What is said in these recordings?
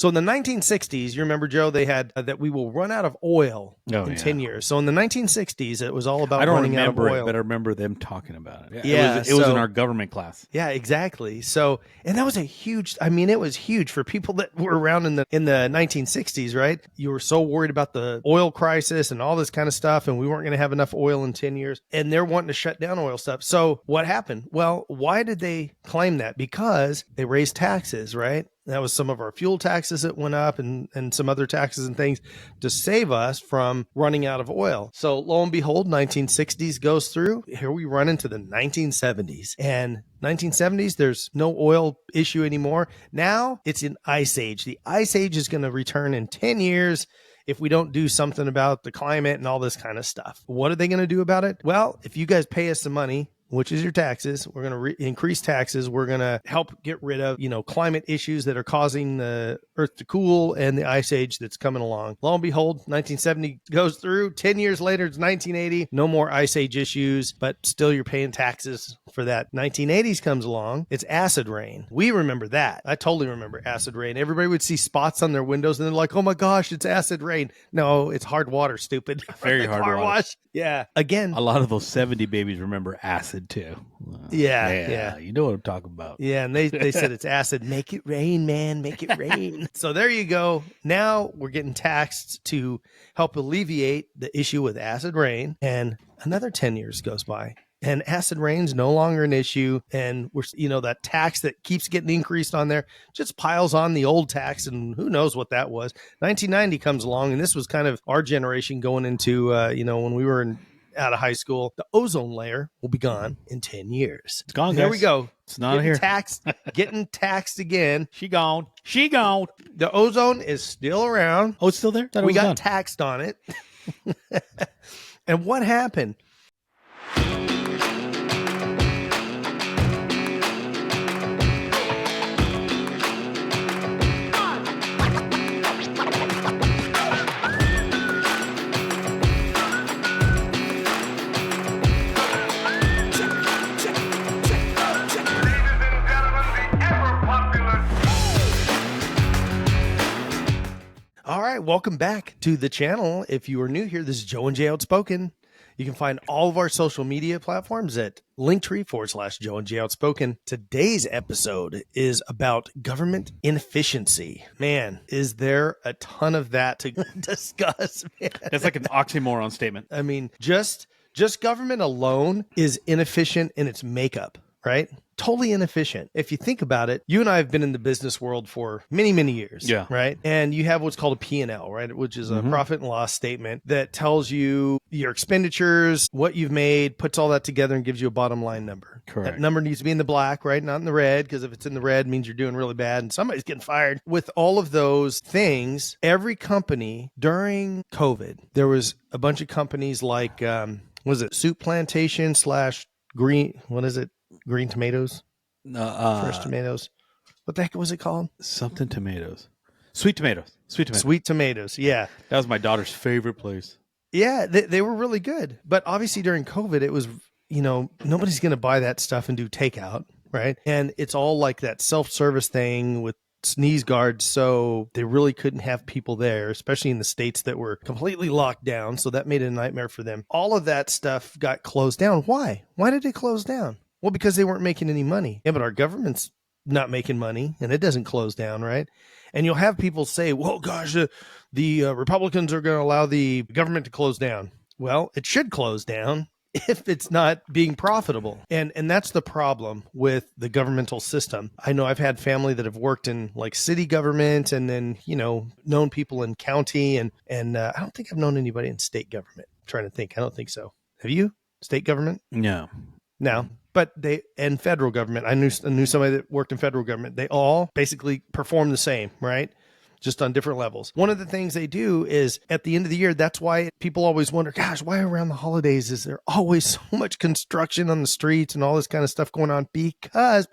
So in the 1960s, you remember, Joe, they had that we will run out of oil in 10 years. So in the 1960s, it was all about running out of oil. I don't remember it, but I remember them talking about it. Yeah, it was in our government class. Yeah, exactly. So, and that was a huge, I mean, it was huge for people that were around in the 1960s, right? You were so worried about the oil crisis and all this kind of stuff, and we weren't going to have enough oil in 10 years, and they're wanting to shut down oil stuff. So what happened? Well, why did they claim that? Because they raised taxes, right? That was some of our fuel taxes that went up and some other taxes and things to save us from running out of oil. So lo and behold, 1960s goes through. Here we run into the 1970s. And 1970s, there's no oil issue anymore. Now it's an ice age. The ice age is going to return in 10 years if we don't do something about the climate and all this kind of stuff. What are they going to do about it? Well, if you guys pay us some money, which is your taxes, we're going to increase taxes. We're going to help get rid of, climate issues that are causing the earth to cool and the ice age that's coming along. Lo and behold, 1970 goes through. 10 years later, it's 1980. No more ice age issues, but still you're paying taxes for that. 1980s comes along. It's acid rain. We remember that. I totally remember acid rain. Everybody would see spots on their windows and they're like, oh my gosh, it's acid rain. No, it's hard water, stupid. Very hard water. Wash. Yeah. Again, a lot of those 70 babies remember acid too. Yeah. You know what I'm talking about. Yeah. And they said it's acid. Make it rain, man. Make it rain. So there you go. Now we're getting taxed to help alleviate the issue with acid rain. And another 10 years goes by. And acid rain's no longer an issue. And we're, that tax that keeps getting increased on there just piles on the old tax. And who knows what that was. 1990 comes along. And this was kind of our generation going into, when we were out of high school. The ozone layer will be gone in 10 years. It's gone, guys. There we go. It's not here. Getting taxed again. She gone. The ozone is still around. Oh, it's still there? We got taxed on it. And what happened? All right, welcome back to the channel. If you are new here, this is Joe and Jay Outspoken. You can find all of our social media platforms at Linktree/Joe and Jay Outspoken. Today's episode is about government inefficiency. Man, is there a ton of that to discuss, man? That's like an oxymoron statement. I mean, just government alone is inefficient in its makeup, right? Totally inefficient. If you think about it, you and I have been in the business world for many, many years, right? And you have what's called a P&L, right? Which is a profit and loss statement that tells you your expenditures, what you've made, puts all that together and gives you a bottom line number. Correct. That number needs to be in the black, right? Not in the red, because if it's in the red, it means you're doing really bad and somebody's getting fired. With all of those things, every company during COVID, there was a bunch of companies like, was it Soup Plantation / Green, what is it? Green tomatoes? Fresh tomatoes. What the heck was it called? Something tomatoes. Sweet tomatoes. Sweet tomatoes, yeah. That was my daughter's favorite place. Yeah, they were really good. But obviously during COVID, it was, nobody's going to buy that stuff and do takeout, right? And it's all like that self-service thing with sneeze guards, so they really couldn't have people there, especially in the states that were completely locked down. So that made it a nightmare for them. All of that stuff got closed down. Why? Why did it close down? Well, because they weren't making any money. Yeah, but our government's not making money, and it doesn't close down, right? And you'll have people say, well, gosh, the Republicans are going to allow the government to close down. Well, it should close down if it's not being profitable. And that's the problem with the governmental system. I know I've had family that have worked in like city government and then, known people in county. And I don't think I've known anybody in state government. I'm trying to think. I don't think so. Have you? State government? No. But and federal government, I knew somebody that worked in federal government. They all basically perform the same, right? Just on different levels. One of the things they do is at the end of the year, that's why people always wonder, gosh, why around the holidays is there always so much construction on the streets and all this kind of stuff going on? Because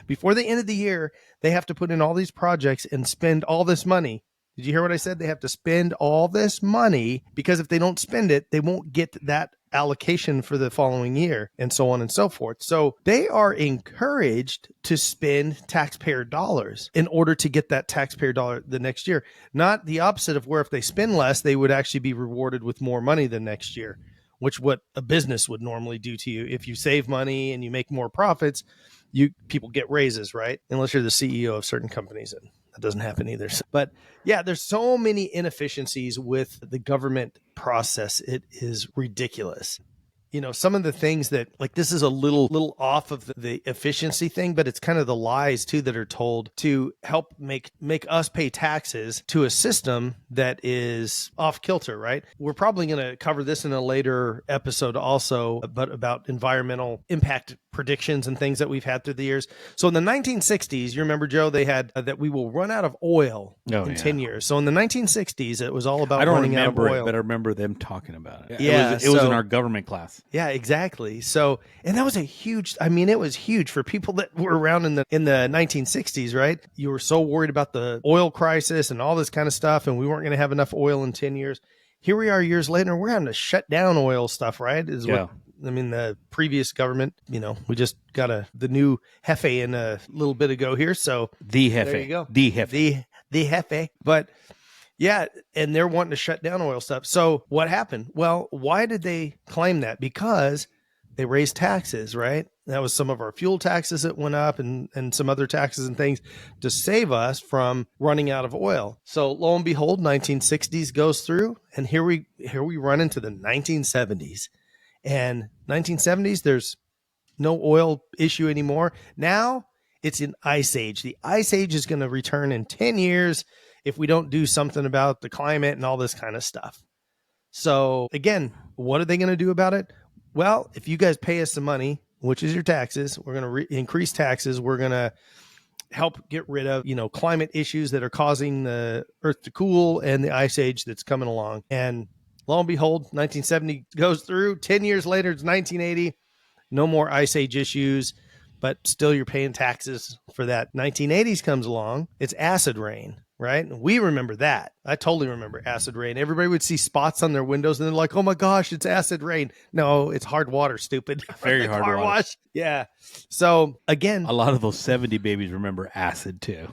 before the end of the year, they have to put in all these projects and spend all this money. Did you hear what I said? They have to spend all this money because if they don't spend it, they won't get that allocation for the following year, and so on and so forth. So they are encouraged to spend taxpayer dollars in order to get that taxpayer dollar the next year. Not the opposite of where if they spend less, they would actually be rewarded with more money the next year, which what a business would normally do to you. If you save money and you make more profits, people get raises, right? Unless you're the CEO of certain companies, and that doesn't happen either. But yeah, there's so many inefficiencies with the government process. It is ridiculous. Some of the things that, like, this is a little off of the efficiency thing, but it's kind of the lies too that are told to help make us pay taxes to a system that is off kilter, right? We're probably going to cover this in a later episode also, but about environmental impact predictions and things that we've had through the years. So in the 1960s, you remember, Joe, they had that we will run out of oil in 10 years. So in the 1960s, it was all about running out of oil. But I remember them talking about it. Yeah, it was in our government class. Yeah, exactly. So, and that was it was huge for people that were around in the 1960s, right? You were so worried about the oil crisis and all this kind of stuff, and we weren't going to have enough oil in 10 years. Here we are years later, we're having to shut down oil stuff, right? The previous government, we just got the new Jefe in a little bit ago here. So the Jefe. There you go. The Jefe. The Jefe. But yeah, and they're wanting to shut down oil stuff. So what happened? Well, why did they claim that? Because they raised taxes, right? That was some of our fuel taxes that went up and some other taxes and things to save us from running out of oil. So lo and behold, 1960s goes through, and here we run into the 1970s. And 1970s, there's no oil issue anymore. Now it's an ice age. The ice age is going to return in 10 years if we don't do something about the climate and all this kind of stuff. So again, what are they going to do about it? Well, if you guys pay us some money, which is your taxes, we're going to increase taxes. We're going to help get rid of, climate issues that are causing the earth to cool and the ice age that's coming along. And lo and behold, 1970 goes through. 10 years later, it's 1980. No more ice age issues, but still you're paying taxes for that. 1980s comes along. It's acid rain, right? We remember that. I totally remember acid rain. Everybody would see spots on their windows and they're like, oh my gosh, it's acid rain. No, it's hard water, stupid. Very hard water. Wash. Yeah. So again, a lot of those 70 babies remember acid too.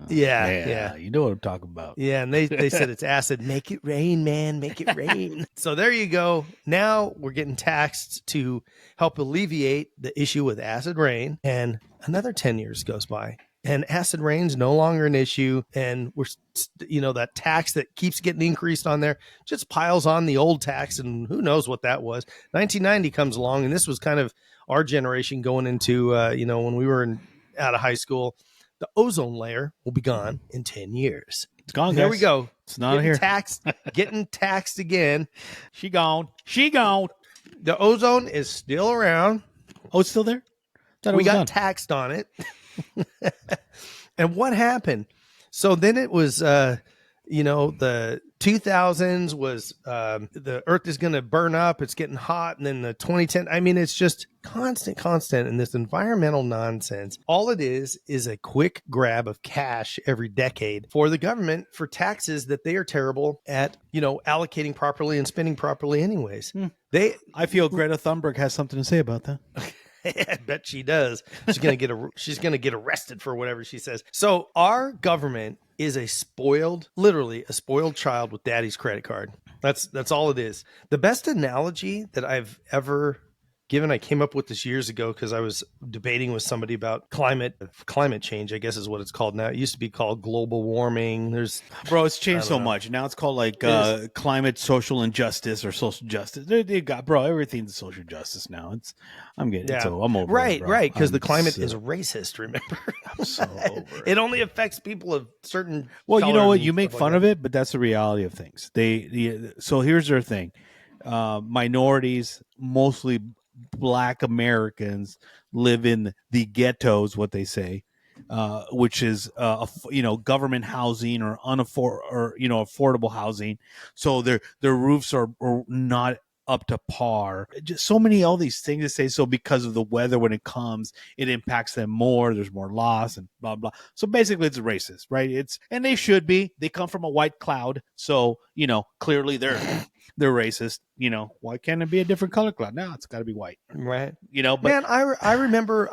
Yeah. You know what I'm talking about. Yeah. And they said it's acid. Make it rain, man. Make it rain. So there you go. Now we're getting taxed to help alleviate the issue with acid rain. And another 10 years goes by. And acid rain's no longer an issue. And we're, that tax that keeps getting increased on there just piles on the old tax. And who knows what that was. 1990 comes along. And this was kind of our generation going into, when we were out of high school. The ozone layer will be gone in 10 years. It's gone, guys. There we go. It's not here. Getting taxed again. She gone. The ozone is still around. Oh, it's still there? We got taxed on it. And what happened? So then it was, the 2000s was the earth is going to burn up. It's getting hot. And then the 2010, it's just constant. And this environmental nonsense. All it is a quick grab of cash every decade for the government for taxes that they are terrible at, allocating properly and spending properly anyways. I feel Greta Thunberg has something to say about that. I bet she does. She's gonna get arrested for whatever she says. So our government is literally a spoiled child with daddy's credit card. That's all it is. The best analogy that I've ever given, I came up with this years ago because I was debating with somebody about climate change, I guess is what it's called now. It used to be called global warming. It's changed so much. Now it's called like climate social injustice or social justice. They got, everything's social justice now. I'm over right, it, right, because the climate is racist. Remember, I'm so over it only affects people of certain. Well, you know what? You make fun of it, but that's the reality of things. So here's their thing: minorities, mostly Black Americans, live in the ghettos, what they say, which is government housing or affordable housing. So their roofs are not up to par. Just so many all these things to say. So because of the weather, when it comes, it impacts them more. There's more loss and blah blah. So basically, it's racist, right? And they should be. They come from a white cloud, so clearly they're they're racist. Why can't it be a different color cloud? No, it's got to be white. Right. But Man, I remember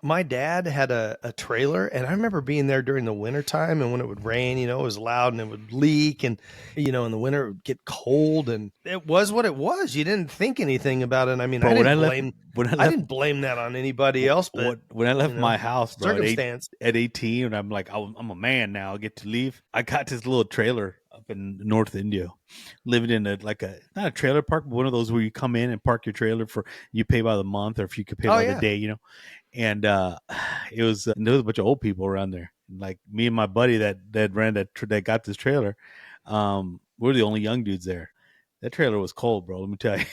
my dad had a trailer, and I remember being there during the wintertime, and when it would rain, it was loud and it would leak, and in the winter it would get cold, and it was what it was. You didn't think anything about it. I mean, bro, I when I didn't left, blame when I I left, didn't blame that on anybody else, but when I left my house, bro, circumstance. at 18, and I'm like, I'm a man now. I get to leave. I got this little trailer up in North India, living in not a trailer park, but one of those where you come in and park your trailer for you pay by the month, or if you could pay by the day, And it was there was a bunch of old people around there, like me and my buddy that ran that got this trailer. We're the only young dudes there. That trailer was cold, bro. Let me tell you.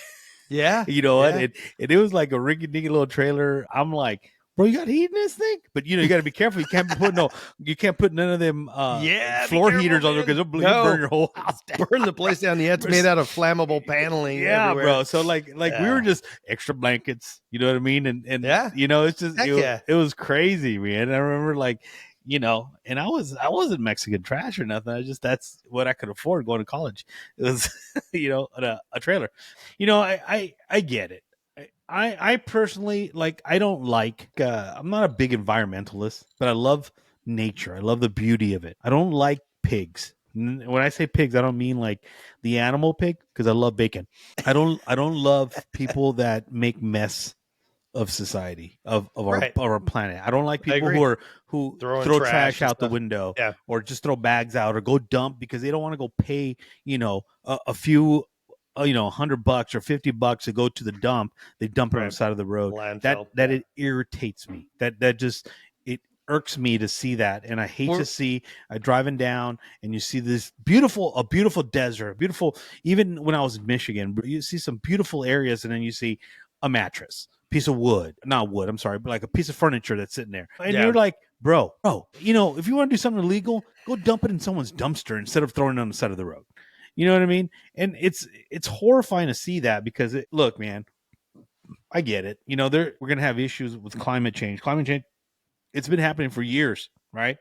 Yeah. You know what? And it was like a rinky-dinky little trailer. I'm like, bro, you got heat in this thing? But you got to be careful. You can't put none of them floor heaters on there because it'll burn your whole house down. Burn the place down. Yeah, it's made out of flammable paneling. Yeah, everywhere. Bro. So we were just extra blankets. You know what I mean? And it's just it was crazy, man. I remember and I wasn't Mexican trash or nothing. That's what I could afford going to college. It was, a trailer. I get it. I personally I don't I'm not a big environmentalist, but I love nature. I love the beauty of it. I don't like pigs. When I say pigs, I don't mean like the animal pig, because I love bacon. I don't love people that make mess of society, of our planet. I don't like people who throw trash out the window, or just throw bags out, or go dump because they don't want to go pay a few $100 or $50 to go to the dump. They dump it on the side of the road. Landfill. That it irritates me. That just it irks me to see that, and I hate to see. I driving down and you see this beautiful desert, even when I was in Michigan, you see some beautiful areas, and then you see a mattress, piece of wood, not wood, I'm sorry, but like a piece of furniture that's sitting there. And you're like, bro, if you want to do something illegal, go dump it in someone's dumpster instead of throwing it on the side of the road. You know what I mean? And it's horrifying to see that, because look, man, I get it. We're going to have issues with climate change. Climate change, it's been happening for years, right?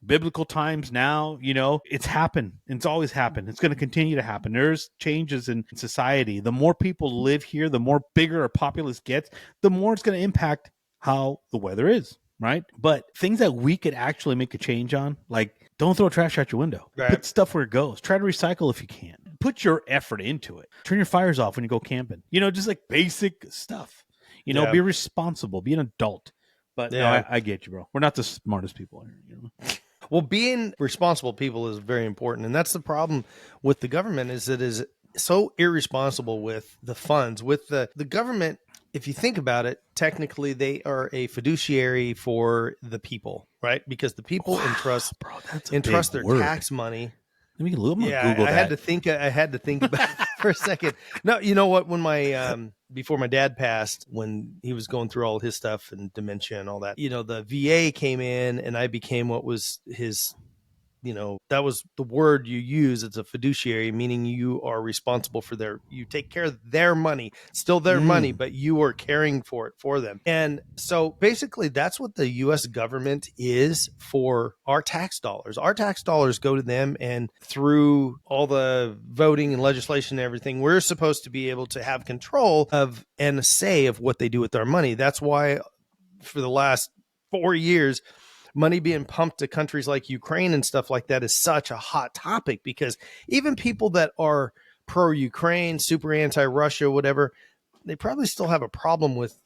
Biblical times now, it's happened. It's always happened. It's going to continue to happen. There's changes in society. The more people live here, the more bigger our populace gets, the more it's going to impact how the weather is, right? But things that we could actually make a change on, like don't throw trash out your window. Right. Put stuff where it goes. Try to recycle if you can. Put your effort into it. Turn your fires off when you go camping. Just like basic stuff. Be responsible. Be an adult. But no, I get you, bro. We're not the smartest people here. Well, being responsible people is very important. And that's the problem with the government, is it is so irresponsible with the funds. With the government, if you think about it, technically they are a fiduciary for the people, right? Because the people entrust their tax money. Let me Google that. I had to think about it for a second. No, you know what? When my before my dad passed, when he was going through all his stuff and dementia and all that, the VA came in, and I became what was his. That was the word you use. It's a fiduciary, meaning you are responsible for you take care of their money, still their money, but you are caring for it for them. And so basically that's what the U.S. government is for our tax dollars. Our tax dollars go to them, and through all the voting and legislation and everything, we're supposed to be able to have control of and a say of what they do with our money. That's why for the last 4 years, money being pumped to countries like Ukraine and stuff like that is such a hot topic, because even people that are pro-Ukraine, super anti-Russia, whatever, they probably still have a problem with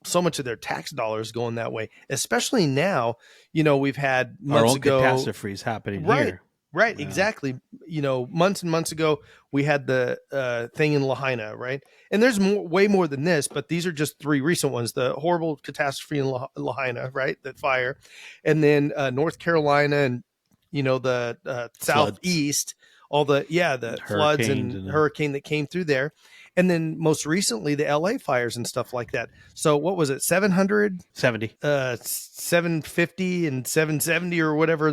so much of their tax dollars going that way, especially now. We've had months ago catastrophes happening here. Right, yeah. Exactly. Months and months ago, we had the thing in Lahaina, right? And there's way more than this, but these are just 3 recent ones. The horrible catastrophe in Lahaina, right? That fire. And then North Carolina and, the southeast, all the floods and hurricane that came through there. And then most recently, the LA fires and stuff like that. So what was it? 770, 750 and 770 or whatever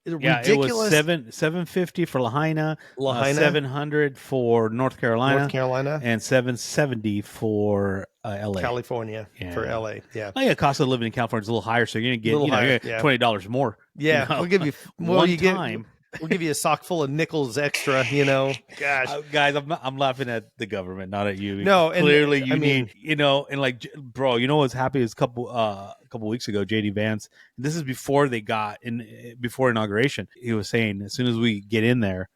ridiculous. It was 750 for Lahaina, 700 for North Carolina, and 770 for LA. California for LA. Yeah. Oh, yeah. Cost of living in California is a little higher, so you're going to get $20 more. Yeah. We'll give you one time. We'll give you a sock full of nickels extra, you know. Gosh. Guys, I'm laughing at the government, not at you. No, and Clearly, you I mean, need, and like, bro, you know what's happy is a couple weeks ago, JD Vance. This is before they got in, before inauguration. He was saying as soon as we get in there,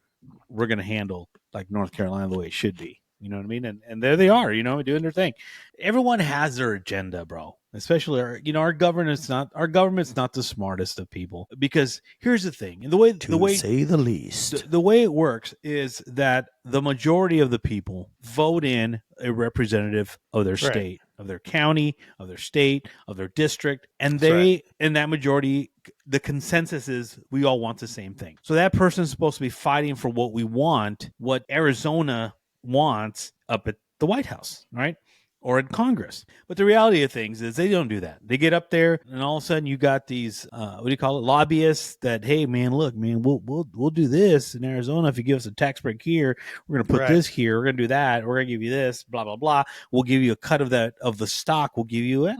we're going to handle like North Carolina the way it should be. You know what I mean? And there they are, doing their thing. Everyone has their agenda, bro. Especially our government's not the smartest of people. Because here's the thing, the way say the least. the way it works is that the majority of the people vote in a representative of their state, of their county, of their state, of their district, and and that majority, the consensus is we all want the same thing. So that person's supposed to be fighting for what we want, what Arizona wants up at the White House, right? Or in Congress. But the reality of things is they don't do that. They get up there and all of a sudden you got these, what do you call it? Lobbyists that, hey man, look, man, we'll do this in Arizona. If you give us a tax break here, we're going to put this here. We're going to do that. We're going to give you this, blah, blah, blah. We'll give you a cut of the stock. We'll give you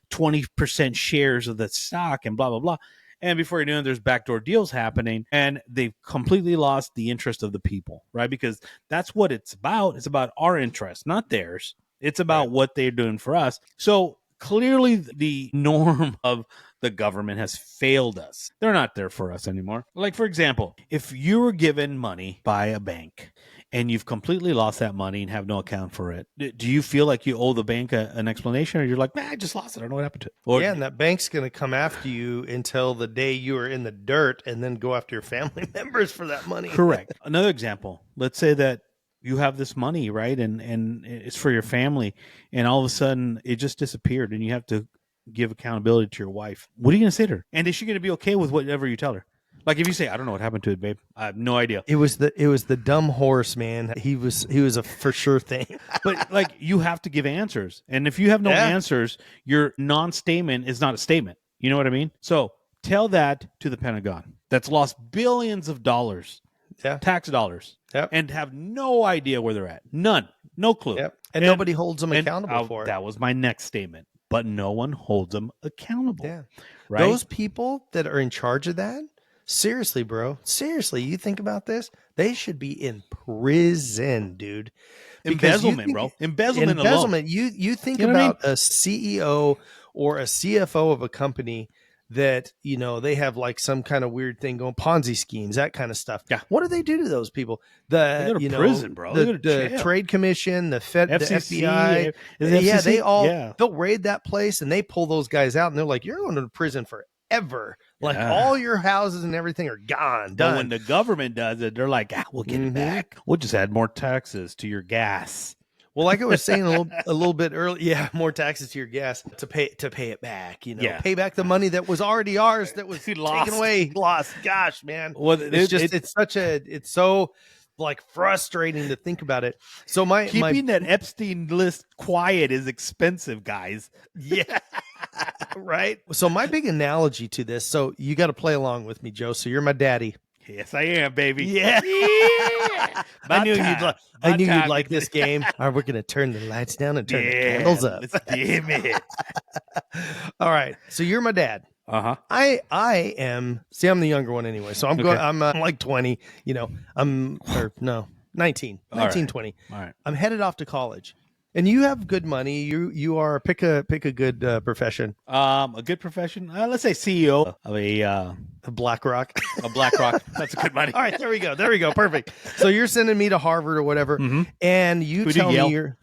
20% shares of the stock and blah, blah, blah. And before you know it, there's backdoor deals happening, and they've completely lost the interest of the people, right? Because that's what it's about. It's about our interest, not theirs. It's about what they're doing for us. So clearly the norm of the government has failed us. They're not there for us anymore. Like, for example, if you were given money by a bank and you've completely lost that money and have no account for it, do you feel like you owe the bank an explanation, or you're like, I just lost it, I don't know what happened to it? Or, and that bank's going to come after you until the day you are in the dirt and then go after your family members for that money. Correct. Another example, let's say that you have this money, right? And it's for your family, and all of a sudden it just disappeared and you have to give accountability to your wife. What are you going to say to her? And is she going to be okay with whatever you tell her? Like if you say, I don't know what happened to it, babe. I have no idea. It was the dumb horse, man. He was a for sure thing. But like you have to give answers. And if you have no answers, your non-statement is not a statement. You know what I mean? So tell that to the Pentagon that's lost billions of dollars. Tax dollars, and have no idea where they're at. None. No clue. And nobody holds them accountable for it. That was my next statement. But no one holds them accountable. Yeah. Right? Those people that are in charge of that, seriously, bro. Seriously, you think about this? They should be in prison, dude. Embezzlement, bro. Embezzlement alone. You think about a CEO or a CFO of a company that, they have like some kind of weird thing going, Ponzi schemes, that kind of stuff. Yeah. What do they do to those people? They go to prison, bro. The Trade Commission, the Fed, FCC, the FBI, they'll raid that place and they pull those guys out and they're like, you're going to prison forever. Like all your houses and everything are gone. Done. But when the government does it, they're like, we'll get it back. We'll just add more taxes to your gas. Well, like I was saying a little bit earlier, more taxes to your gas to pay it back. Pay back the money that was already ours that was taken away, lost. Gosh, man. Well, it's so like frustrating to think about it. So keeping that Epstein list quiet is expensive, guys. Yeah. Right. So my big analogy to this. So you got to play along with me, Joe. So you're my daddy. Yes, I am, baby. Yeah. I knew you'd like this game. All right, we're going to turn the lights down and turn the candles up. Let's damn it. All right. So you're my dad. Uh-huh. I am, I'm the younger one anyway. So I'm like 20, I'm 19, 20. All right. I'm headed off to college. And you have good money. You are pick a good profession. A good profession. Let's say CEO of a BlackRock. A BlackRock. That's a good money. All right, there we go. Perfect. So you're sending me to Harvard or whatever, and you tell me you're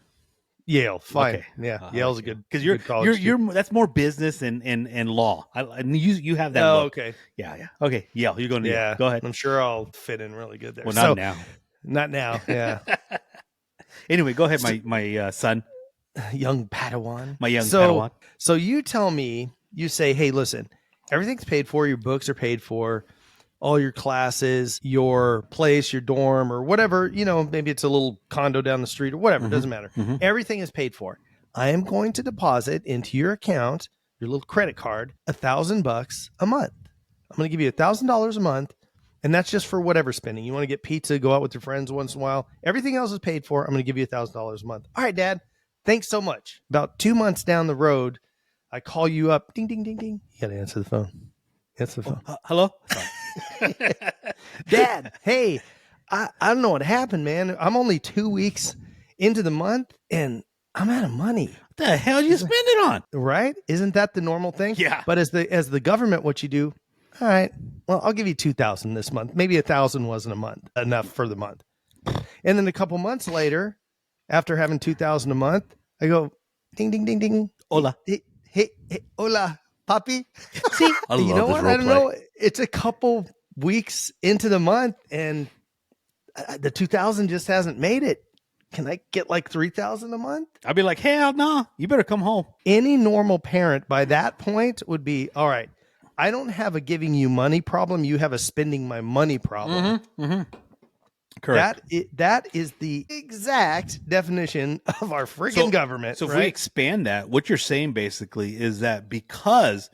Yale. Fine. Okay. Yeah, Yale's a good because you're that's more business and law. And you have that. Oh, look. okay. Yeah. Okay, Yale. You're going to Yale. Go ahead. I'm sure I'll fit in really good there. Well, not now. Not now. Yeah. Anyway, go ahead, my son. Young Padawan. My young Padawan. So you tell me, you say, hey, listen, everything's paid for. Your books are paid for. All your classes, your place, your dorm, or whatever, maybe it's a little condo down the street or whatever. Doesn't matter. Everything is paid for. I am going to deposit into your account, your little credit card, $1,000 a month. I'm going to give you $1,000 a month. And that's just for whatever spending. You want to get pizza, go out with your friends once in a while. Everything else is paid for. I'm going to give you $1,000 a month. All right, Dad. Thanks so much. About 2 months down the road, I call you up. Ding, ding, ding, ding. You got to answer the phone. Answer the phone. Hello? Dad, hey, I don't know what happened, man. I'm only 2 weeks into the month and I'm out of money. What the hell you spend it on? Right? Isn't that the normal thing? Yeah. But as the government, what you do, all right, well, I'll give you 2,000 this month. Maybe 1,000 wasn't enough for the month. And then a couple months later, after having 2,000 a month, I go, ding, ding, ding, ding. Hola. Hey, hola, papi. See, I You know love what? this I don't know. It's a couple weeks into the month and the 2,000 just hasn't made it. Can I get like 3,000 a month? I'd be like, hell no, you better come home. Any normal parent by that point would be, all right, I don't have a giving you money problem. You have a spending my money problem. Correct. That is the exact definition of our freaking government. So if right? we expand that, what you're saying basically is that because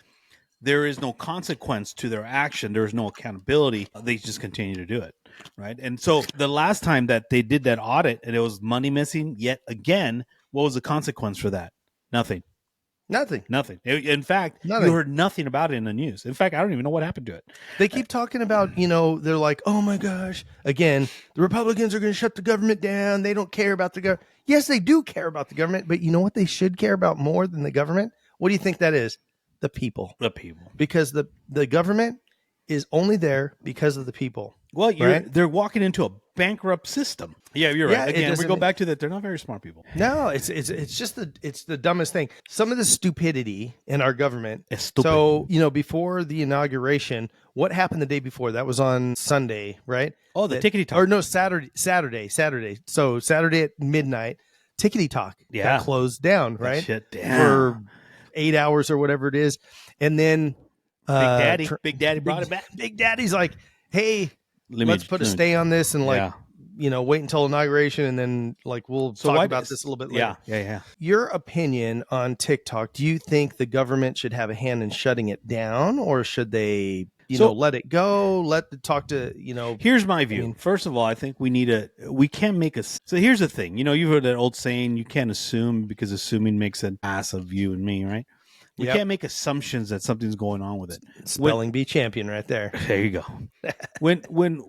there is no consequence to their action, there is no accountability, they just continue to do it. Right. And so the last time that they did that audit and it was money missing yet again, what was the consequence for that? Nothing. Nothing. In fact, you heard nothing about it in the news. In fact, I don't even know what happened to it. They keep talking about, they're like, oh my gosh, again, the Republicans are going to shut the government down. They don't care about the government. Yes, they do care about the government, but you know what they should care about more than the government? What do you think that is? The people. The people. Because the government is only there because of the people. Well, right? They're walking into a bankrupt system. Yeah, you're right. Yeah, Again, we go back to that. They're not very smart people. No, it's just the dumbest thing. Some of the stupidity in our government. It's stupid. So, before the inauguration, what happened the day before? That was on Sunday, right? Oh, the Tickety Talk. Or no, Saturday. So Saturday at midnight, Tickety Talk got closed down, right? Shut down. For 8 hours or whatever it is. And then Big Daddy brought it back. Big Daddy's like, hey, let's put a stay on this and wait until inauguration, and then we'll talk about this a little bit later. Yeah. Your opinion on TikTok? Do you think the government should have a hand in shutting it down, or should they, let it go? Here's my view. First of all, I think we can't make a. So here's the thing. You've heard that old saying: you can't assume because assuming makes an ass of you and me, right? We can't make assumptions that something's going on with it. Spelling bee champion right there. There you go. when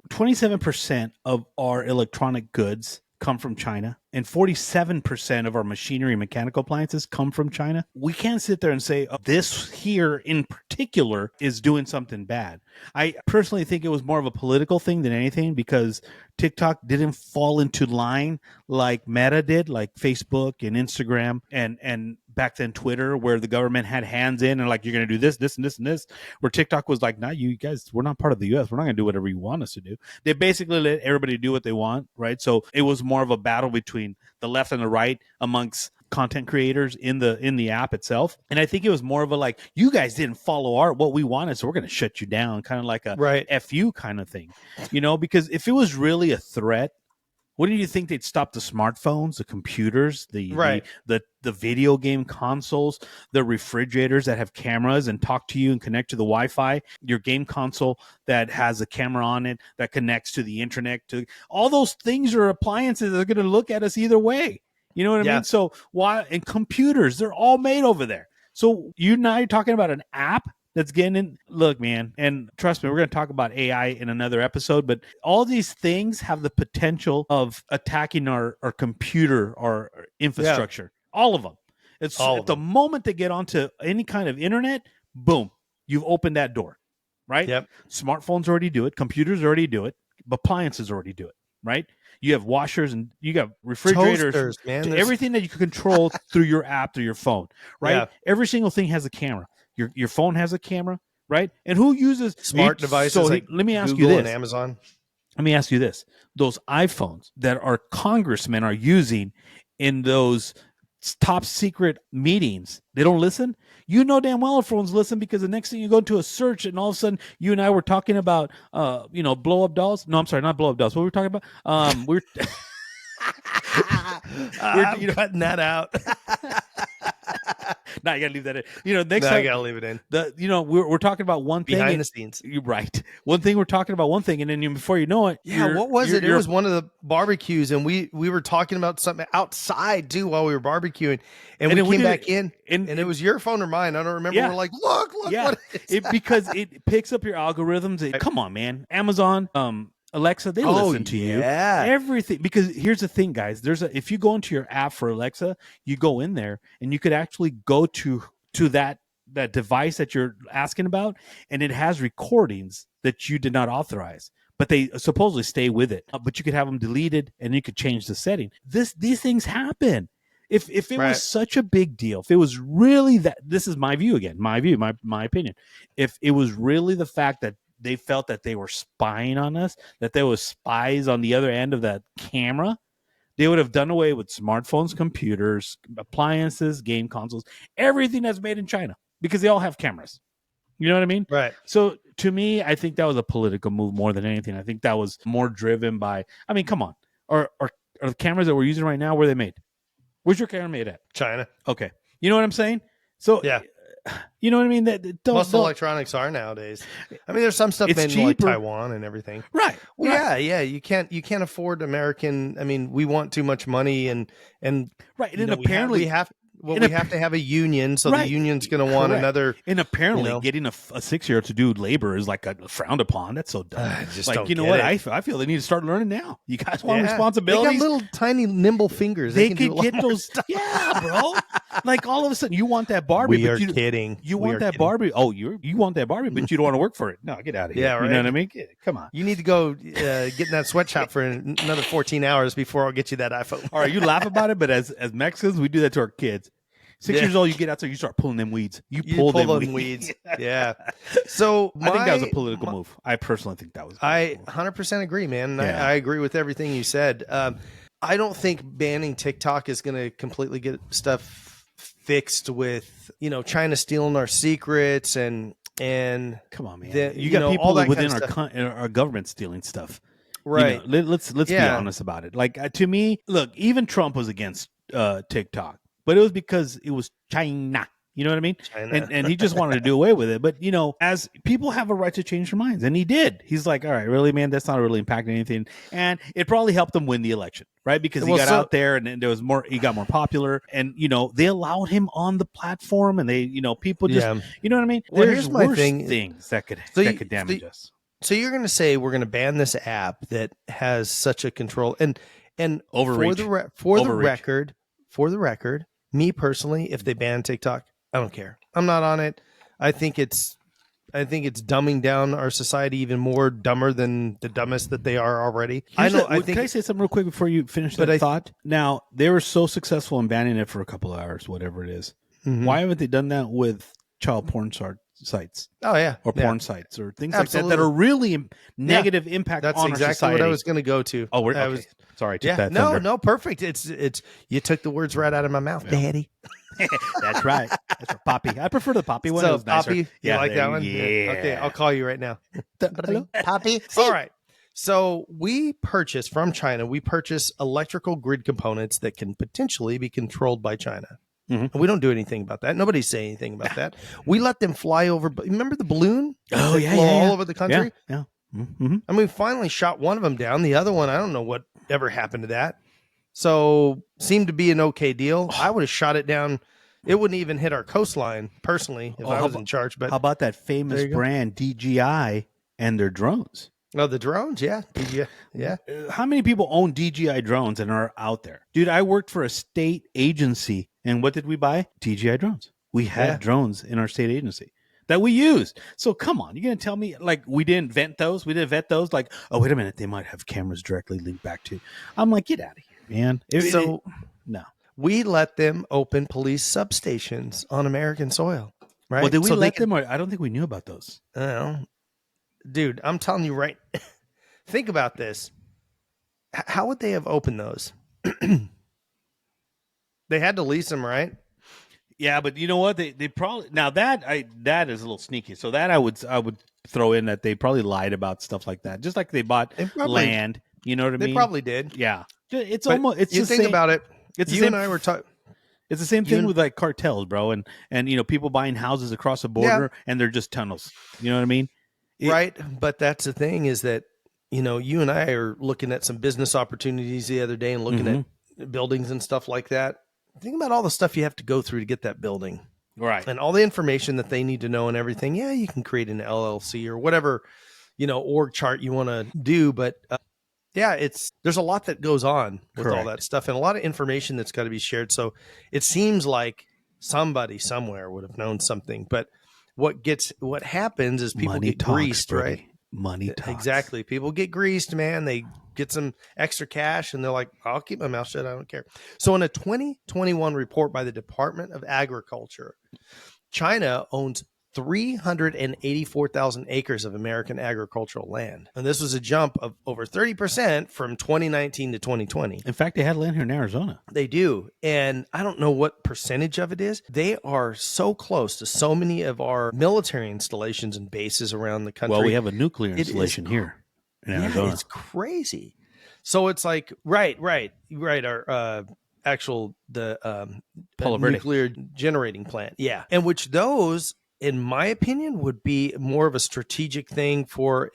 27% of our electronic goods come from China and 47% of our machinery and mechanical appliances come from China, we can't sit there and say this here in particular is doing something bad. I personally think it was more of a political thing than anything because TikTok didn't fall into line like Meta did, like Facebook and Instagram and back then Twitter, where the government had hands in and you're going to do this, this, and this, and this, where TikTok was like, nah, you guys, we're not part of the U.S. We're not going to do whatever you want us to do. They basically let everybody do what they want, right? So it was more of a battle between the left and the right amongst content creators in the app itself. And I think it was more of a you guys didn't follow what we wanted, so we're going to shut you down, kind of like a FU kind of thing, because if it was really a threat, wouldn't you think they'd stop the smartphones, the computers, the video game consoles, the refrigerators that have cameras and talk to you and connect to the Wi-Fi, your game console that has a camera on it that connects to the internet, to all those things are appliances that are going to look at us either way. You know what I mean? So and computers, they're all made over there. So you're talking about an app that's getting in. Look, man, and trust me, we're going to talk about AI in another episode, but all these things have the potential of attacking our computer or infrastructure. Yeah. All of them. It's at the moment they get onto any kind of internet, boom, you've opened that door, right? Yep. Smartphones already do it. Computers already do it. Appliances already do it, right? You have washers and you got refrigerators, toasters, man. Everything that you can control through your app, through your phone, right? Yeah. Every single thing has a camera. Your phone has a camera, right? And who uses smart devices? So let me ask you this: and Amazon. Let me ask you this: those iPhones that our congressmen are using in those top secret meetings, they don't listen. You know damn well if phones listen, because the next thing you go into a search and all of a sudden you and I were talking about blow up dolls. No, I'm sorry, not blow up dolls. What were we talking about? We're cutting that out. Now you gotta leave that in. You know, next No, time I gotta leave it in we're talking about one thing behind the scenes. You're right. One thing we're talking about one thing, and then before you know it, Yeah, what was it? It was one of the barbecues, and we were talking about something outside too while we were barbecuing, and we came back in, and it was your phone or mine. I don't remember. Yeah. We're like, look, yeah, what is that? because it picks up your algorithms. Come on, man. Amazon, Alexa, they listen to you. Everything. Because here's the thing, guys. If you go into your app for Alexa, you go in there and you could actually go to that device that you're asking about, and it has recordings that you did not authorize, but they supposedly stay with it. But you could have them deleted, and you could change the setting. These things happen. If it was such a big deal, if it was really that, this is my view again, my opinion. If it was really the fact that they felt that they were spying on us, that there was spies on the other end of that camera, they would have done away with smartphones, computers, appliances, game consoles, everything that's made in China, because they all have cameras. You know what I mean? Right. So to me, I think that was a political move more than anything. I think that was more driven by, I mean, come on. Are the cameras that we're using right now, where are they made? Where's your camera made at? China. Okay. You know what I'm saying? So yeah. You know what I mean? Most electronics are nowadays. I mean, there's some stuff made in like Taiwan and everything. Right. Well, yeah. You can't afford American. I mean, we want too much money, and right. And apparently we have to have a union, so the union's going to want another. And apparently, getting a 6-year-old to do labor is like frowned upon. That's so dumb. Like, you know what? I feel they need to start learning now. You guys want responsibilities? They got little tiny nimble fingers. They could get those. Stuff. Yeah, bro. Like all of a sudden, you want that Barbie. We are kidding. You want that Barbie. Oh, you want that Barbie, but you don't want to work for it. No, get out of here. Yeah, right. You know what I mean? Come on. You need to go get in that sweatshop for another 14 hours before I'll get you that iPhone. All right, you laugh about it, but as Mexicans, we do that to our kids. 6 years old, you get out there, you start pulling them weeds. You pull them weeds. Yeah. So I think that was a political move. I personally think that was. I 100% agree, man. Yeah. I agree with everything you said. I don't think banning TikTok is going to completely get stuff fixed with China stealing our secrets and come on, man. You got people within our government stealing stuff. Right. Let's be honest about it. Like to me, look, even Trump was against TikTok. But it was because it was China. You know what I mean? And he just wanted to do away with it. But, as people have a right to change their minds. And he did. He's like, all right, really, man, that's not really impacting anything. And it probably helped him win the election, right? Because he got out there and then there was more, he got more popular. And, they allowed him on the platform and they, people just, you know what I mean? Well, here's my thing. Things that could damage us. So you're going to say we're going to ban this app that has such a control and overreach. For the record, me personally, if they ban TikTok, I don't care. I'm not on it. I think it's dumbing down our society even more, dumber than the dumbest that they are already. Can I say something real quick before you finish that thought? Now, they were so successful in banning it for a couple of hours, whatever it is. Mm-hmm. Why haven't they done that with child porn sites? Oh, yeah. Or porn sites or things like that are really negative impact on our society. That's exactly what I was going to go to. Oh, okay. Sorry. No, perfect. It's you took the words right out of my mouth, Daddy. That's right. That's right. Poppy. I prefer the Poppy one. So, it was nicer. Poppy, you like that one? Yeah. Okay, I'll call you right now. Hello, Poppy. All right. So we purchase from China. We purchase electrical grid components that can potentially be controlled by China. Mm-hmm. And we don't do anything about that. Nobody's saying anything about that. We let them fly over. Remember the balloon? Oh, yeah. All over the country? Yeah. Mm-hmm. And we finally shot one of them down. The other one, I don't know what ever happened to that. So seemed to be an okay deal. I would have shot it down. It wouldn't even hit our coastline, personally, if I was in charge. But how about that famous brand DJI and their drones? Oh, the drones? Yeah. DJI. Yeah. How many people own DJI drones and are out there? Dude, I worked for a state agency. And what did we buy? DJI drones. We had drones in our state agency that we used. So come on, you're going to tell me like we didn't vet those? We didn't vet those? Like, oh, wait a minute. They might have cameras directly linked back to. I'm like, get out of here, man. No. We let them open police substations on American soil, right? Well, did we let them? Or I don't think we knew about those. Dude, I'm telling you right. Think about this. How would they have opened those? They had to lease them, right? Yeah, but you know what? They probably that is a little sneaky. So that I would throw in that they probably lied about stuff like that, just like they bought land. You know what I mean? They probably did. Yeah, it's but almost. It's you the think same, about it. It's you and I were talking. It's the same thing with like cartels, bro, and people buying houses across the border, and they're just tunnels. You know what I mean? Right. But that's the thing is that, you and I are looking at some business opportunities the other day and looking at buildings and stuff like that. Think about all the stuff you have to go through to get that building. Right. And all the information that they need to know and everything. Yeah, you can create an LLC or whatever, org chart you want to do. But there's a lot that goes on with all that stuff and a lot of information that's got to be shared. So it seems like somebody somewhere would have known something. But what happens is people get greased, right? Money talks. Exactly. People get greased, man. They get some extra cash and they're like, I'll keep my mouth shut. I don't care. So in a 2021 report by the Department of Agriculture, China owns 384,000 acres of American agricultural land. And this was a jump of over 30% from 2019 to 2020. In fact, they had land here in Arizona. They do. And I don't know what percentage of it is. They are so close to so many of our military installations and bases around the country. Well, we have a nuclear installation here in Arizona. Yeah, it's crazy. So it's like, right. Our nuclear generating plant. Yeah. And which those, in my opinion, would be more of a strategic thing for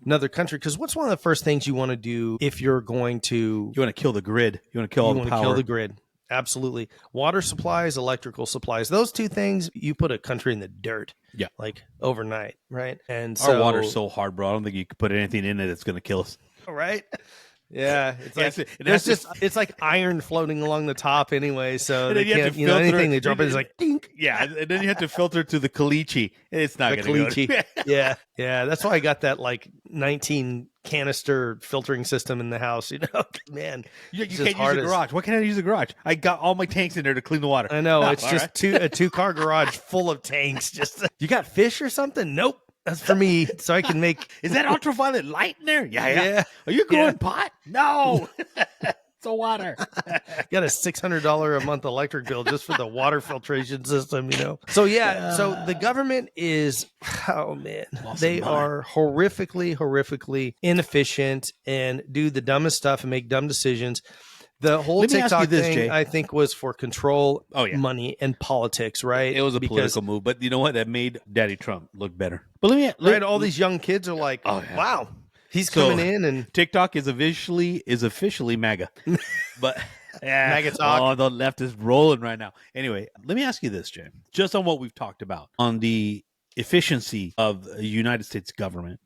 another country. Because what's one of the first things you want to do if you're going to... You want to kill the grid. You want to kill all the power. You want to kill the grid. Absolutely. Water supplies, electrical supplies. Those two things, you put a country in the dirt. Yeah. Like overnight, right? And our water's so hard, bro. I don't think you could put anything in it that's going to kill us. Right? Yeah, it's like it's like iron floating along the top anyway, so they can't, anything they drop in is like dink. Yeah, and then you have to filter to the caliche. It's not going to go. Yeah, that's why I got that like 19 canister filtering system in the house. Man, you can't use the garage. Why can't I use the garage? I got all my tanks in there to clean the water. I know it's just a 2-car garage full of tanks. Just you got fish or something? Nope. That's for me, so I can make... Is that ultraviolet light in there? Yeah. Are you growing pot? No. It's a water. Got a $600 a month electric bill just for the water filtration system, So, so the government is... Oh, man. They are horrifically inefficient and do the dumbest stuff and make dumb decisions. The whole TikTok thing, Jay. I think, was for control, money, and politics, right? It was a political move, but you know what? That made Daddy Trump look better. But all these young kids are like, wow, he's coming in, and TikTok is officially MAGA. But MAGA talk. Oh, the left is rolling right now. Anyway, let me ask you this, Jay. Just on what we've talked about, on the efficiency of the United States government,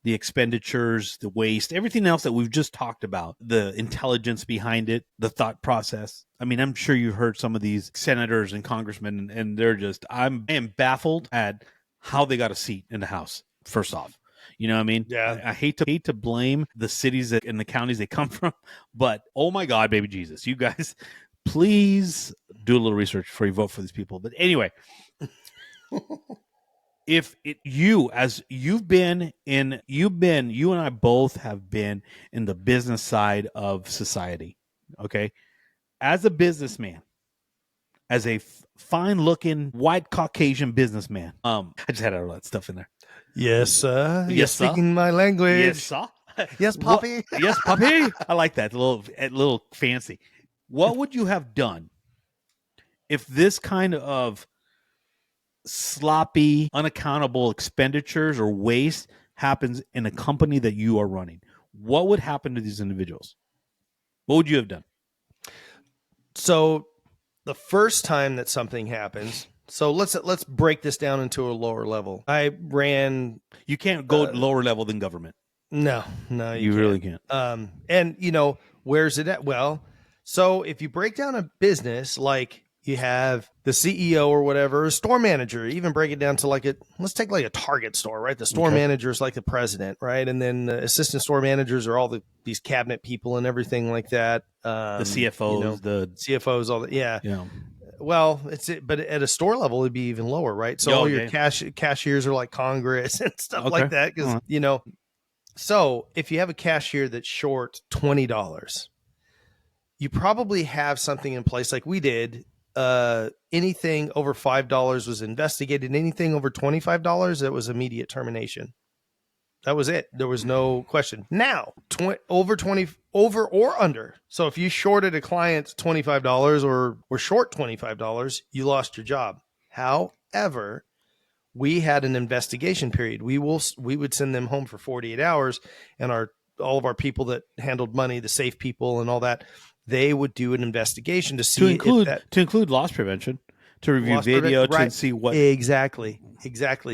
the expenditures, the waste, everything else that we've just talked about, the intelligence behind it, the thought process. I mean, I'm sure you've heard some of these senators and congressmen, and they're just, I am baffled at how they got a seat in the House, first off. You know what I mean? Yeah. I hate to blame the cities and the counties they come from, but oh my God, baby Jesus, you guys, please do a little research before you vote for these people. But anyway... you and I both have been in the business side of society, okay? As a businessman, as a fine looking white Caucasian businessman, I just had all that stuff in there. Yes, sir. Yes, You're sir. speaking my language. Yes, sir. Yes, Poppy. Yes, Poppy. I like that, a little fancy. What would you have done if this kind of sloppy, unaccountable expenditures or waste happens in a company that you are running? What would happen to these individuals? What would you have done? So the first time that something happens, so let's break this down into a lower level. I ran... You can't go lower level than government. No, you really can't. And where's it at? Well, so if you break down a business, like you have the CEO or whatever, a store manager, even break it down to let's take like a Target store, right? The store manager is like the president, right? And then the assistant store managers are all these cabinet people and everything like that. The CFOs, the CFOs, all that. Yeah. Well, but at a store level, it'd be even lower, right? So all your cashiers are like Congress and stuff like that. Because, so if you have a cashier that's short $20, you probably have something in place like we did. Anything over $5 was investigated. Anything over $25, that was immediate termination. That was it. There was no question. Now, over or under. So if you shorted a client $25 or were short $25, you lost your job. However, we had an investigation period. We would send them home for 48 hours, and all of our people that handled money, the safe people and all that, they would do an investigation to see to include loss prevention, to review video, to see what exactly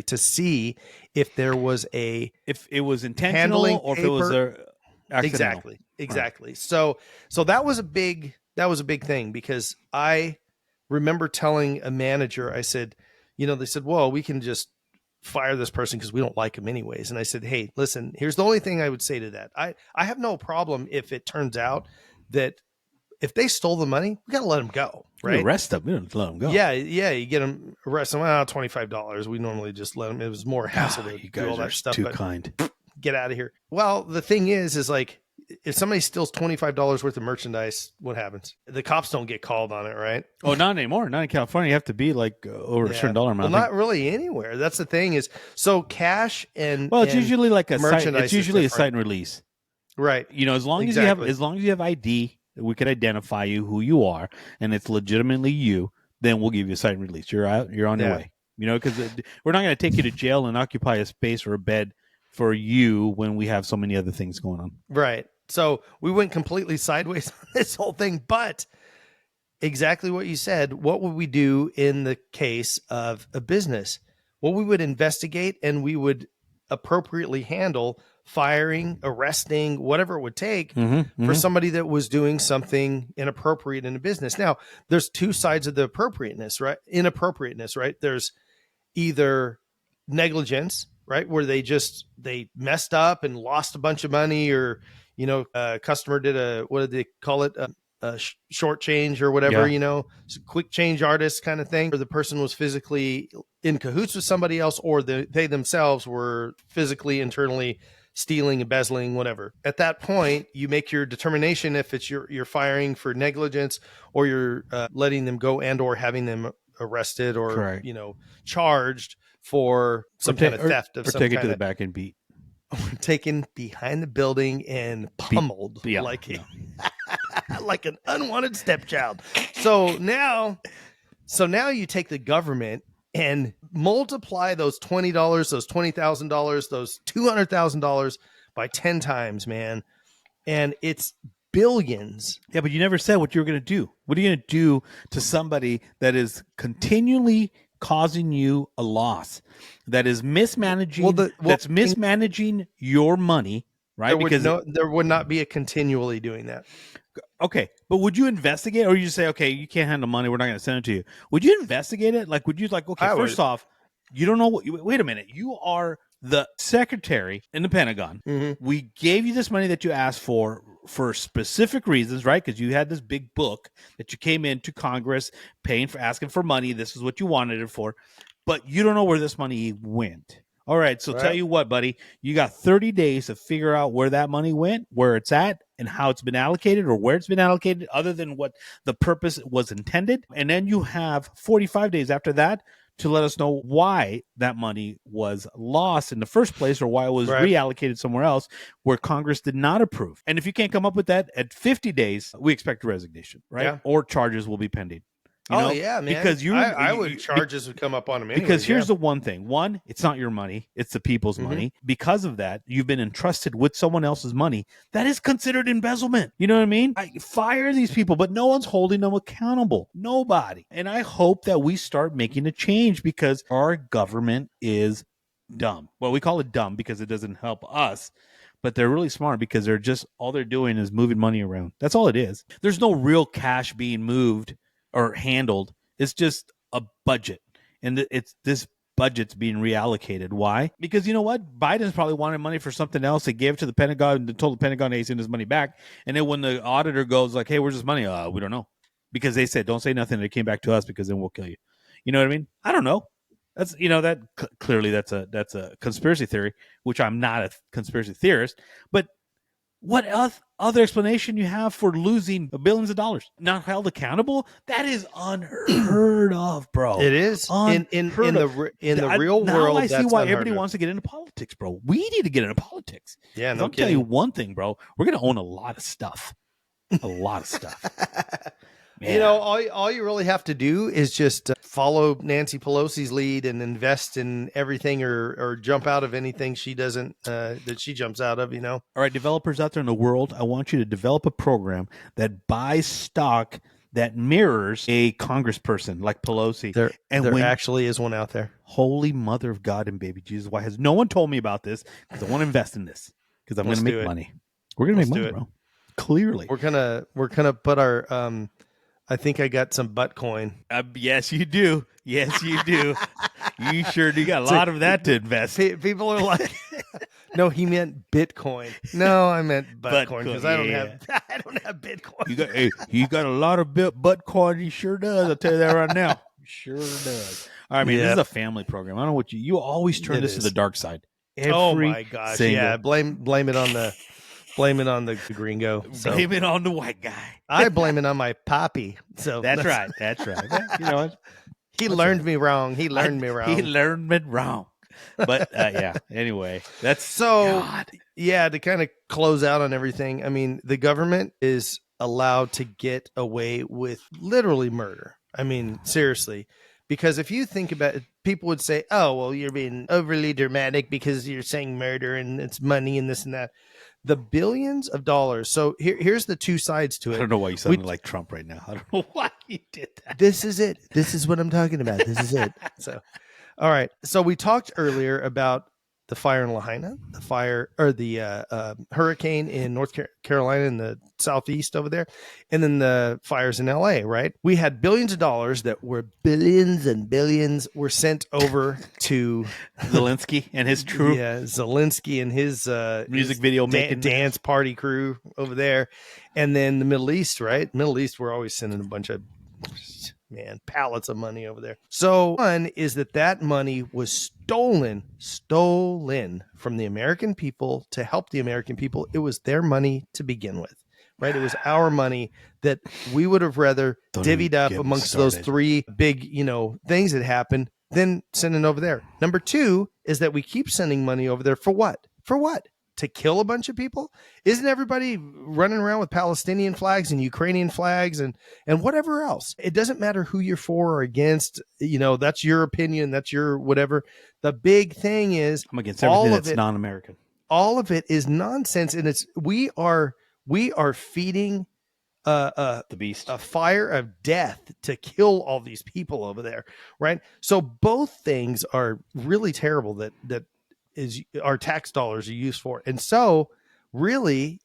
to see if there was if it was intentional or if it was accidental. Exactly. Right. So that was a big thing, because I remember telling a manager, I said, they said, well, we can just fire this person because we don't like him anyways. And I said, hey, listen, here's the only thing I would say to that. I have no problem if it turns out that if they stole the money, we got to let them go, right? You arrest them. We don't let them go. Yeah. You get them arrested. Well, $25. We normally just let them. It was more hassle to do all that stuff. Too kind. Get out of here. Well, the thing is like, if somebody steals $25 worth of merchandise, what happens? The cops don't get called on it, right? Oh, not anymore. Not in California. You have to be like over a certain dollar amount. Well, not really anywhere. That's the thing is, so cash and it's usually like a merchandise. It's usually a cite and release, right? As long as you have ID, we could identify you, who you are, and it's legitimately you. Then we'll give you a cite and release. You're out. You're on your way. Because we're not going to take you to jail and occupy a space or a bed for you when we have so many other things going on. Right. So we went completely sideways on this whole thing, but exactly what you said. What would we do in the case of a business? Well, we would investigate and we would appropriately handle firing, arresting, whatever it would take for somebody that was doing something inappropriate in a business. Now, there's two sides of the inappropriateness, right? There's either negligence, right, where they messed up and lost a bunch of money, or a customer did what did they call it, a short change or whatever, quick change artist kind of thing, or the person was physically in cahoots with somebody else, or they themselves were physically internally stealing, embezzling, whatever. At that point, you make your determination if it's you're firing for negligence, or you're letting them go and or having them arrested, or correct, charged for some kind of theft of or some take it kind to the of back and beat. Taken behind the building and pummeled like an unwanted stepchild. So now you take the government and multiply those $20, those $20,000, those $200,000 by 10 times, man. And it's billions. Yeah, but you never said what you were going to do. What are you going to do to somebody that is continually causing you a loss, that is mismanaging, that's mismanaging your money, right? There would not be a continually doing that. Okay, but would you investigate, or you just say, okay, you can't handle money, we're not going to send it to you? Would you investigate it? Like, would you first off, you don't know wait a minute, you are the secretary in the Pentagon. Mm-hmm. We gave you this money that you asked for specific reasons, right? Because you had this big book that you came into Congress asking for money. This is what you wanted it for, but you don't know where this money went. All right, so tell you what, buddy, you got 30 days to figure out where that money went, where it's at, and how it's been allocated, or where it's been allocated, other than what the purpose was intended. And then you have 45 days after that to let us know why that money was lost in the first place, or why it was reallocated somewhere else where Congress did not approve. And if you can't come up with that at 50 days, we expect a resignation, right? Yeah. Or charges will be pending. Yeah, man. Because charges would come up on them anyways, because here's the one thing. One, it's not your money. It's the people's money. Because of that, you've been entrusted with someone else's money. That is considered embezzlement. You know what I mean? Fire these people, but no one's holding them accountable. Nobody. And I hope that we start making a change, because our government is dumb. Well, we call it dumb because it doesn't help us. But they're really smart, because all they're doing is moving money around. That's all it is. There's no real cash being moved or handled. It's just a budget, and this budget's being reallocated. Why? Because you know what, Biden's probably wanted money for something else. They gave it to the Pentagon and told the Pentagon they send his money back, and then when the auditor goes like, hey, where's this money? We don't know, because they said don't say nothing, and it came back to us, because then we'll kill you. You know what I mean? I don't know. That's clearly that's a conspiracy theory, which I'm not a conspiracy theorist. But what else other explanation you have for losing billions of dollars? Not held accountable? That is unheard of, bro. It is in the real now world. I see that's why unheard everybody of. wants to get into politics, bro. We need to get into politics. Yeah, 'Cause no I'm telling you kidding. one thing, bro. We're gonna own a lot of stuff. A lot of stuff. You know, all you really have to do is just follow Nancy Pelosi's lead and invest in everything, or jump out of anything she doesn't that she jumps out of. You know. All right, developers out there in the world, I want you to develop a program that buys stock that mirrors a congressperson like Pelosi. There when actually is one out there. Holy Mother of God and baby Jesus, why has no one told me about this? Because I want to invest in this. Because I'm going to make money. We're going to make money, bro. Clearly, we're gonna put our. I think I got some butt coin. Yes, you do. Yes, you do. You sure do. You got a lot of that to invest. People are like, no, he meant Bitcoin. No, I meant butt coin because I don't have Bitcoin. You got a lot of butt coin. He sure does. I'll tell you that right now. He sure does. I mean, this is a family program. I don't know what you always turn this to the dark side. Oh my gosh! Yeah, blame it on the. Blame it on the gringo. So. Blame it on the white guy. I blame it on my poppy. So that's right. That's right. You know what? He learned me wrong. He learned me wrong. He learned me wrong. But yeah. Anyway, that's so. God. Yeah, to kind of close out on everything. I mean, the government is allowed to get away with literally murder. I mean, seriously. Because if you think about it, people would say, "Oh, well, you're being overly dramatic because you're saying murder and it's money and this and that." The billions of dollars. So here's the two sides to it. I don't know why you sounded like Trump right now. I don't know why you did that. This is it. This is what I'm talking about. This is it. So, all right. So we talked earlier about the fire in Lahaina, the hurricane in North Carolina in the southeast over there, and then the fires in LA, right? We had billions of dollars that were billions and billions were sent over to Zelensky and his crew. Yeah, Zelensky and his music video making dance party crew over there. And then the Middle East, right? Middle East, we're always sending a bunch of pallets of money over there. So one is that money was stolen from the American people to help the American people. It was their money to begin with, right? It was our money that we would have rather divvied up amongst those three big, things that happened than sending over there. Number two is that we keep sending money over there for what? For what? To kill a bunch of people? Isn't everybody running around with Palestinian flags and Ukrainian flags and whatever else? It doesn't matter who you're for or against. That's your opinion. That's your whatever. The big thing is I'm against everything that's non-American. All of it is nonsense, and we are feeding the beast a fire of death to kill all these people over there, right? So both things are really terrible that is our tax dollars are used for. And so really,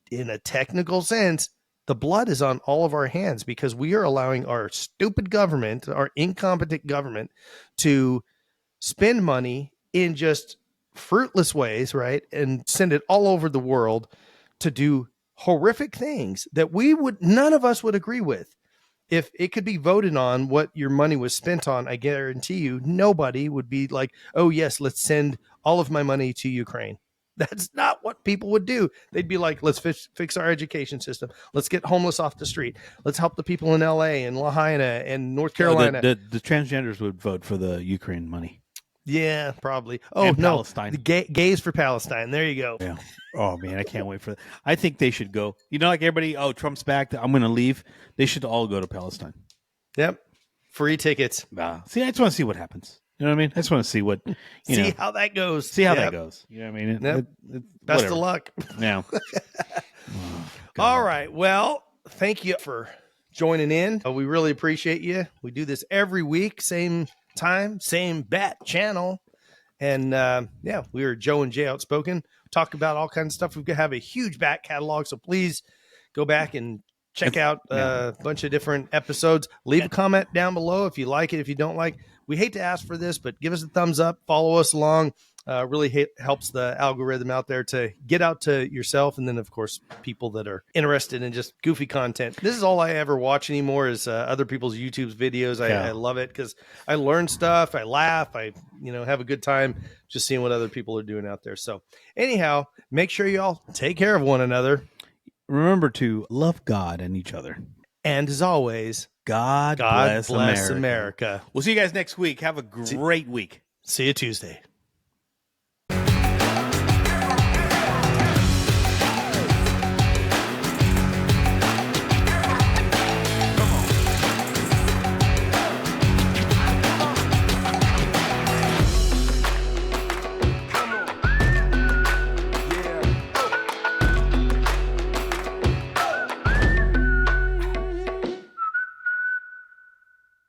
in a technical sense, the blood is on all of our hands because we are allowing our stupid government, our incompetent government, to spend money in just fruitless ways, right? And send it all over the world to do horrific things that none of us would agree with. If it could be voted on what your money was spent on, I guarantee you nobody would be like, oh, yes, let's send all of my money to Ukraine. That's not what people would do. They'd be like, let's fix our education system. Let's get homeless off the street. Let's help the people in LA and Lahaina and North Carolina. The transgenders would vote for the Ukraine money. Yeah, probably. Oh, and no. Palestine. The gays for Palestine. There you go. Yeah. Oh, man, I can't wait for that. I think they should go. Like everybody, Trump's back. I'm going to leave. They should all go to Palestine. Yep. Free tickets. See, I just want to see what happens. You know what I mean? I just want to see what, see how that goes. See how that goes. You know what I mean? Best of luck. Yeah. All right. Well, thank you for joining in. We really appreciate you. We do this every week. Same time, same bat channel. And we are Joe and Jay Outspoken. Talk about all kinds of stuff. We have a huge back catalog, so please go back and check out a bunch of different episodes. Leave a comment down below if you like it, if you don't like. We hate to ask for this, but give us a thumbs up. Follow us along. Really helps the algorithm out there to get out to yourself, and then, of course, people that are interested in just goofy content. This is all I ever watch anymore is other people's YouTube videos. I love it because I learn stuff. I laugh. I have a good time just seeing what other people are doing out there. So anyhow, make sure you all take care of one another. remember to love God and each other. And as always, God God bless bless America. America. We'll see you guys next week. Have a great week. See you Tuesday.